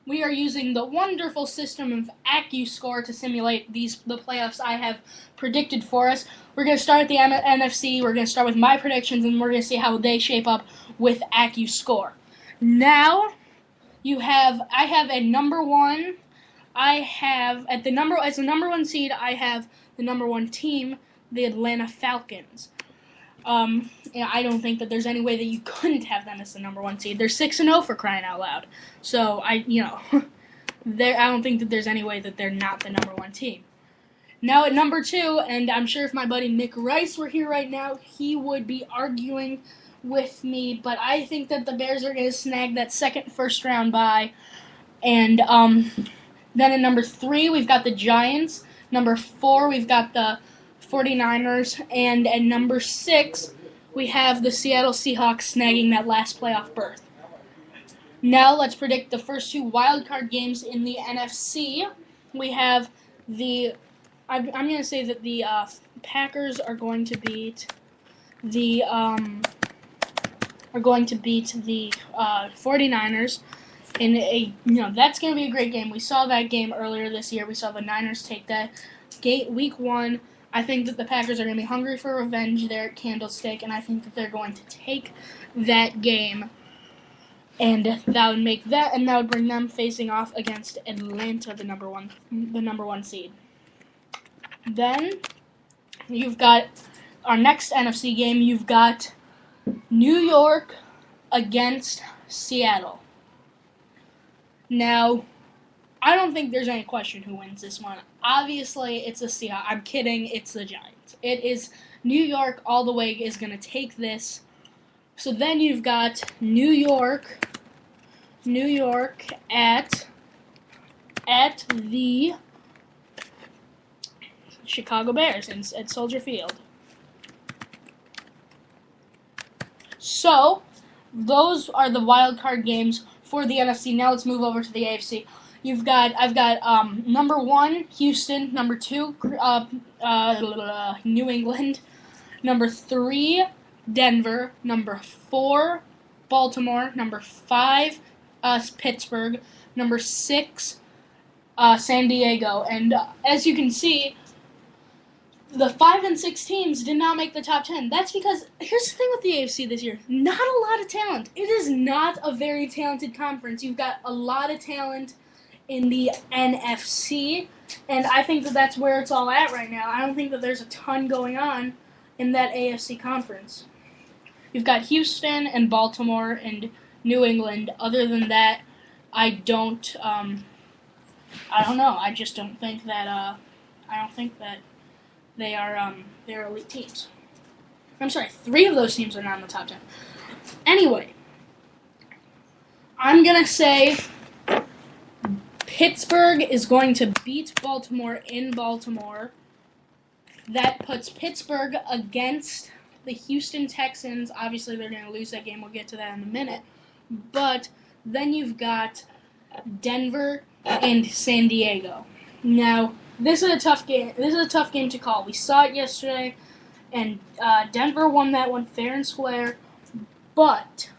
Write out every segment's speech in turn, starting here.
we are using the wonderful system of AccuScore to simulate the playoffs I have predicted for us. We're going to start at the NFC. We're going to start with my predictions, and we're going to see how they shape up with AccuScore. Now, I have a number one. As the number one seed, I have the number one team, the Atlanta Falcons. I don't think that there's any way that you couldn't have them as the number one seed. They're 6-0 for crying out loud. So I don't think that there's any way that they're not the number one team. Now at number two, and I'm sure if my buddy Nick Rice were here right now, he would be arguing with me. But I think that the Bears are going to snag that second first round bye. And then at number three, we've got the Giants. Number four, we've got the 49ers. And at number six, we have the Seattle Seahawks snagging that last playoff berth. Now let's predict the first two wildcard games in the NFC. We have I'm going to say that the Packers are going to beat the 49ers. That's going to be a great game. We saw that game earlier this year. We saw the Niners take that week one. I think that the Packers are going to be hungry for revenge there at Candlestick, and I think that they're going to take that game, and that would bring them facing off against Atlanta, the number one seed. Then you've got our next NFC game. You've got New York against Seattle. Now, I don't think there's any question who wins this one. Obviously, it's the Seahawks. I'm kidding. It's the Giants. It is New York all the way is going to take this. So then you've got New York at the Chicago Bears at Soldier Field. So those are the wild card games for the NFC. Now let's move over to the AFC. I've got number one, Houston. Number two, New England. Number three, Denver. Number four, Baltimore. Number five, Pittsburgh. Number six, San Diego. And as you can see, the 5 and 6 teams did not make the top 10. That's because, here's the thing with the AFC this year. Not a lot of talent. It is not a very talented conference. You've got a lot of talent in the NFC, and I think that that's where it's all at right now. I don't think that there's a ton going on in that AFC conference. You've got Houston and Baltimore and New England. Other than that, I don't know. I just don't think that, they're elite teams. I'm sorry, 3 of those teams are not in the top 10. Anyway, I'm going to say Pittsburgh is going to beat Baltimore in Baltimore. That puts Pittsburgh against the Houston Texans. Obviously, they're going to lose that game. We'll get to that in a minute. But then you've got Denver and San Diego. Now, this is a tough game. This is a tough game to call. We saw it yesterday, and Denver won that one fair and square. But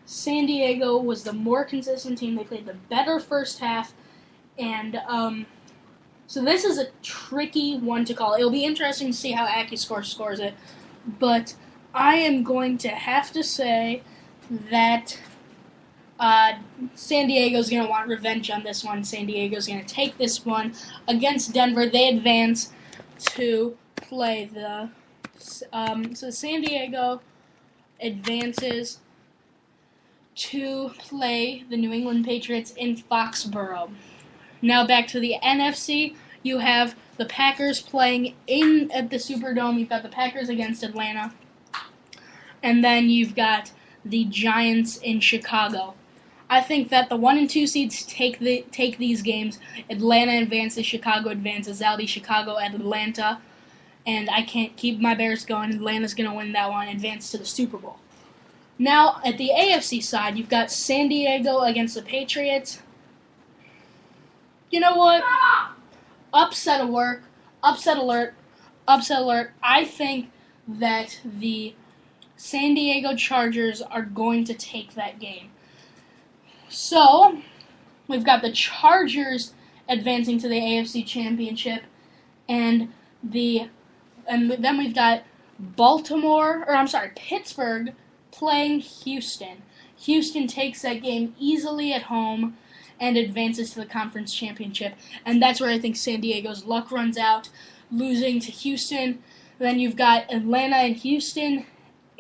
San Diego was the more consistent team. They played the better first half, and so this is a tricky one to call. It'll be interesting to see how AccuScore scores it, but I am going to have to say that San Diego's going to want revenge on this one. San Diego's going to take this one against Denver. They advance to play the so San Diego advances to play the New England Patriots in Foxborough. Now back to the NFC. You have the Packers playing at the Superdome. You've got the Packers against Atlanta. And then you've got the Giants in Chicago. I think that the 1 and 2 seeds take these games. Atlanta advances, Chicago advances. That'll be Chicago at Atlanta. And I can't keep my Bears going. Atlanta's going to win that one, advance to the Super Bowl. Now, at the AFC side, you've got San Diego against the Patriots. You know what? Upset alert. I think that the San Diego Chargers are going to take that game. So, we've got the Chargers advancing to the AFC Championship, and then we've got Pittsburgh playing Houston. Houston takes that game easily at home and advances to the conference championship. And that's where I think San Diego's luck runs out, losing to Houston. Then you've got Atlanta and Houston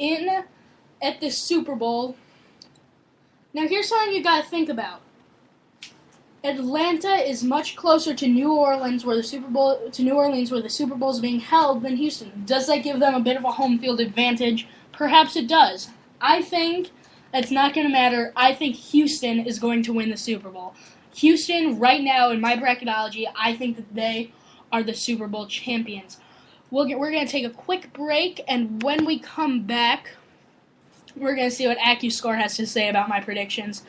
at the Super Bowl. Now here's something you got to think about. Atlanta is much closer to New Orleans where the Super Bowl is being held than Houston. Does that give them a bit of a home field advantage? Perhaps it does. I think it's not going to matter. I think Houston is going to win the Super Bowl. Houston, right now, in my bracketology, I think that they are the Super Bowl champions. We're going to take a quick break, and when we come back, we're going to see what AccuScore has to say about my predictions.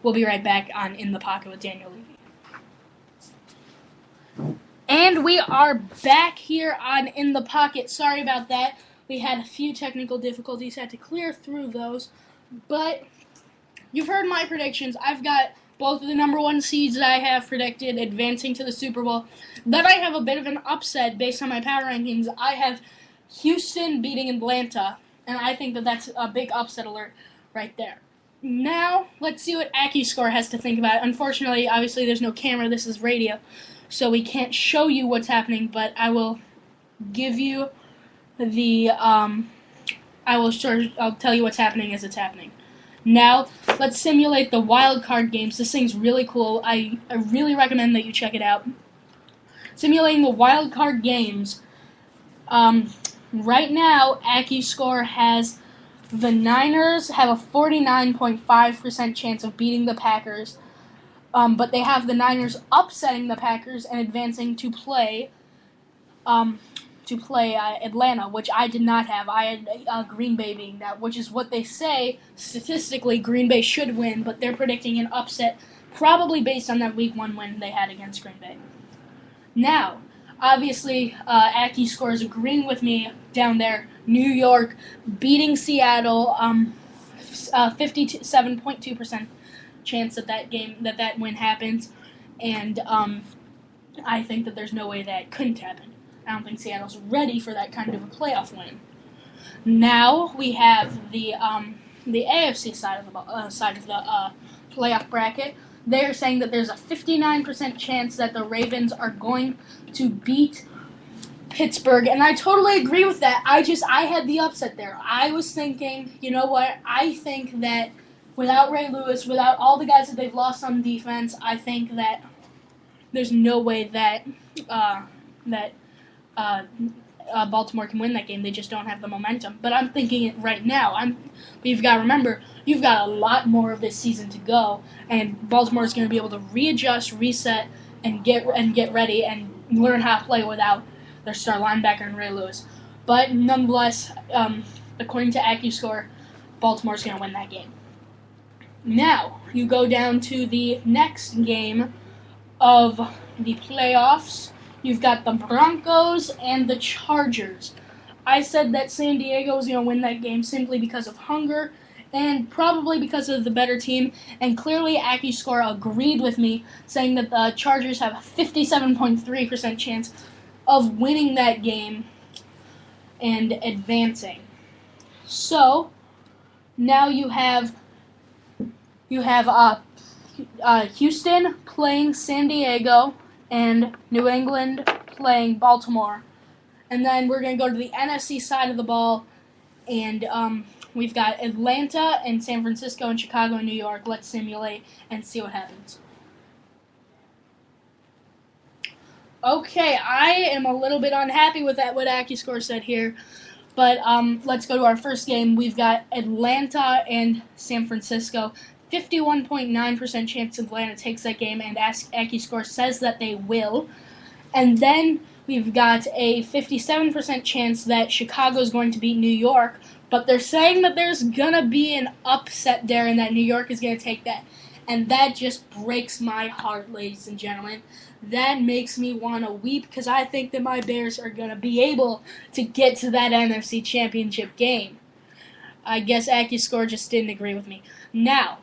We'll be right back on In the Pocket with Daniel Levy. And we are back here on In the Pocket. Sorry about that. We had a few technical difficulties, had to clear through those. But you've heard my predictions. I've got both of the number one seeds that I have predicted advancing to the Super Bowl. Then I have a bit of an upset based on my power rankings. I have Houston beating Atlanta, and I think that that's a big upset alert right there. Now, let's see what AccuScore has to think about it. Unfortunately, obviously, there's no camera. This is radio, so we can't show you what's happening, but I will give you the, I'll tell you what's happening as it's happening. Now, let's simulate the wild card games. This thing's really cool. I really recommend that you check it out. Simulating the wild card games. Right now, AccuScore has the Niners have a 49.5% chance of beating the Packers, but they have the Niners upsetting the Packers and advancing to play Atlanta, which I did not have. I had Green Bay being that, which is what they say statistically Green Bay should win, but they're predicting an upset, probably based on that Week 1 win they had against Green Bay. Now, obviously, AccuScore is agreeing with me down there. New York beating Seattle, 57.2% chance that win happens, and I think that there's no way that playoff happen. I don't think Seattle's ready for that kind of a playoff win. Now we have the AFC side of the playoff bracket. They're saying that there's a 59% chance that the Ravens are going to beat Pittsburgh, and I totally agree with that. I had the upset there. I was thinking, you know what? I think that without Ray Lewis, without all the guys that they've lost on defense, I think that there's no way that Baltimore can win that game. They just don't have the momentum. But I'm thinking it right now. You've got to remember, you've got a lot more of this season to go, and Baltimore is going to be able to readjust, reset, and get ready and learn how to play without their star linebacker and Ray Lewis. But nonetheless, according to AccuScore, Baltimore's going to win that game. Now, you go down to the next game of the playoffs. You've got the Broncos and the Chargers. I said that San Diego was going to win that game simply because of hunger and probably because of the better team. And clearly AccuScore agreed with me, saying that the Chargers have a 57.3% chance of winning that game and advancing. So now you have Houston playing San Diego and New England playing Baltimore. And then we're going to go to the NFC side of the ball, and we've got Atlanta and San Francisco and Chicago and New York. Let's simulate and see what happens. Okay, I am a little bit unhappy with what AccuScore said here, but let's go to our first game. We've got Atlanta and San Francisco. 51.9% chance Atlanta takes that game, and AccuScore says that they will. And then we've got a 57% chance that Chicago is going to beat New York, but they're saying that there's going to be an upset there and that New York is going to take that. And that just breaks my heart, ladies and gentlemen. That makes me want to weep because I think that my Bears are going to be able to get to that NFC Championship game. I guess AccuScore just didn't agree with me. Now,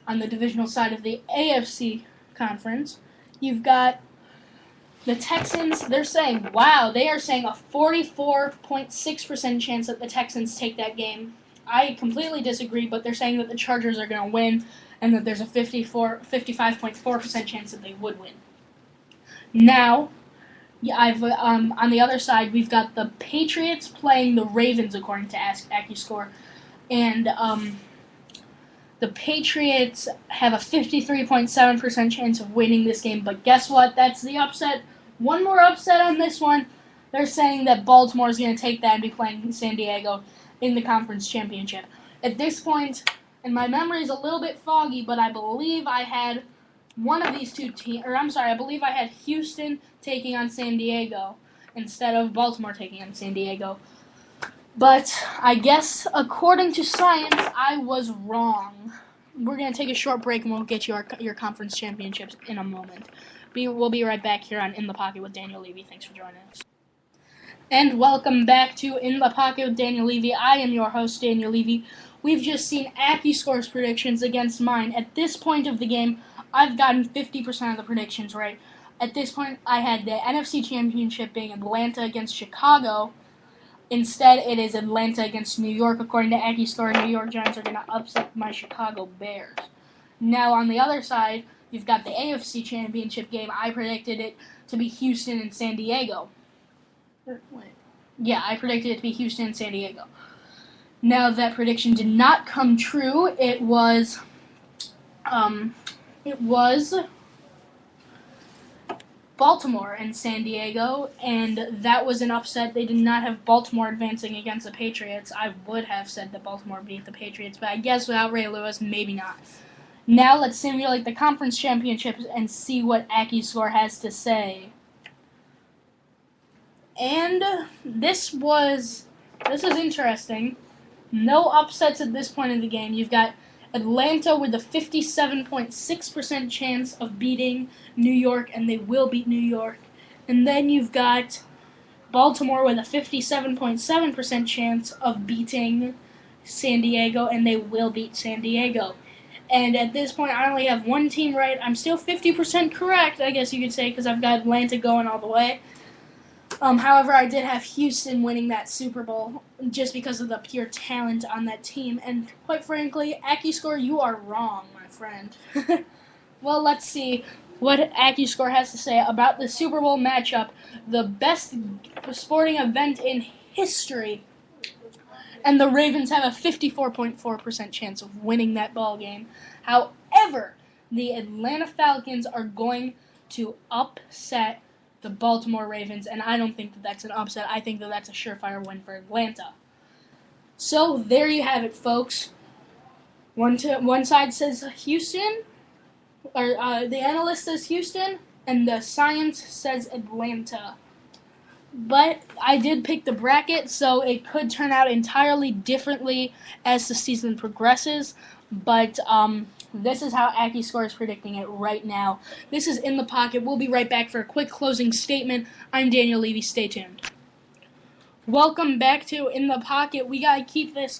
on the divisional side of the AFC conference, you've got the Texans. They're saying, wow, they are saying a 44.6% chance that the Texans take that game. I completely disagree, but they're saying that the Chargers are going to win and that there's a 55.4% chance that they would win. Now, on the other side, we've got the Patriots playing the Ravens, according to AccuScore, and the Patriots have a 53.7% chance of winning this game, but guess what? That's the upset. One more upset on this one. They're saying that Baltimore is going to take that and be playing San Diego in the conference championship. At this point, and my memory is a little bit foggy, but I believe I had one of these two teams, I believe I had Houston taking on San Diego instead of Baltimore taking on San Diego. But I guess, according to science, I was wrong. We're going to take a short break and we'll get you your conference championships in a moment. We'll be right back here on In the Pocket with Daniel Levy. Thanks for joining us. And welcome back to In the Pocket with Daniel Levy. I am your host, Daniel Levy. We've just seen AccuScore's predictions against mine. At this point of the game, I've gotten 50% of the predictions right. At this point, I had the NFC Championship being Atlanta against Chicago. Instead, it is Atlanta against New York. According to AccuScore, New York Giants are going to upset my Chicago Bears. Now, on the other side, you've got the AFC Championship game. I predicted it to be Houston and San Diego. I predicted it to be Houston and San Diego. Now, that prediction did not come true. It was Baltimore and San Diego, and that was an upset. They did not have Baltimore advancing against the Patriots. I would have said that Baltimore beat the Patriots, but I guess without Ray Lewis, maybe not. Now let's simulate the conference championships and see what AccuScore has to say. And this is interesting. No upsets at this point in the game. You've got Atlanta with a 57.6% chance of beating New York, and they will beat New York. And then you've got Baltimore with a 57.7% chance of beating San Diego, and they will beat San Diego. And at this point, I only have one team right. I'm still 50% correct, I guess you could say, because I've got Atlanta going all the way. However, I did have Houston winning that Super Bowl just because of the pure talent on that team. And quite frankly, AccuScore, you are wrong, my friend. Well, let's see what AccuScore has to say about the Super Bowl matchup, the best sporting event in history. And the Ravens have a 54.4% chance of winning that ball game. However, the Atlanta Falcons are going to upset the Baltimore Ravens, and I don't think that that's an upset. I think that that's a surefire win for Atlanta. So there you have it, folks. One side says Houston, or the analyst says Houston, and the science says Atlanta. But I did pick the bracket, so it could turn out entirely differently as the season progresses. But this is how AccuScore is predicting it right now. This is In the Pocket. We'll be right back for a quick closing statement. I'm Daniel Levy. Stay tuned. Welcome back to In the Pocket. We got to keep this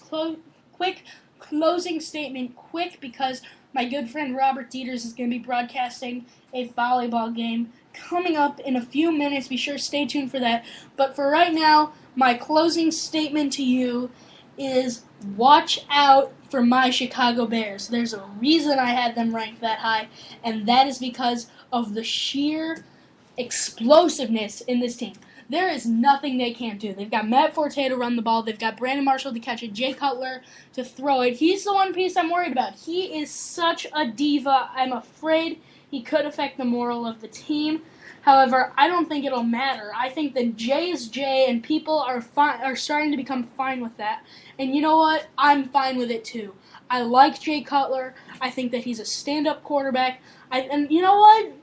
quick closing statement quick because my good friend Robert Dieters is going to be broadcasting a volleyball game coming up in a few minutes. Be sure to stay tuned for that. But for right now, my closing statement to you is watch out for my Chicago Bears. There's a reason I had them ranked that high, and that is because of the sheer explosiveness in this team. There is nothing they can't do. They've got Matt Forte to run the ball. They've got Brandon Marshall to catch it. Jay Cutler to throw it. He's the one piece I'm worried about. He is such a diva. I'm afraid he could affect the moral of the team. However, I don't think it'll matter. I think that Jay is Jay, and people are starting to become fine with that. And you know what? I'm fine with it too. I like Jay Cutler. I think that he's a stand-up quarterback. And you know what?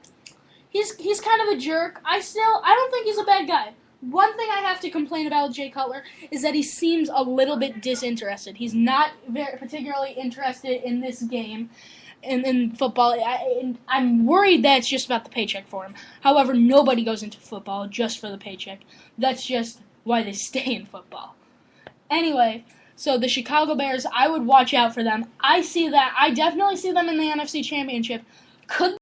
He's kind of a jerk. I don't think he's a bad guy. One thing I have to complain about with Jay Cutler is that he seems a little bit disinterested. He's not particularly interested in this game. In football, I'm worried that it's just about the paycheck for him. However, nobody goes into football just for the paycheck. That's just why they stay in football. Anyway, so the Chicago Bears, I would watch out for them. I definitely see them in the NFC Championship. Could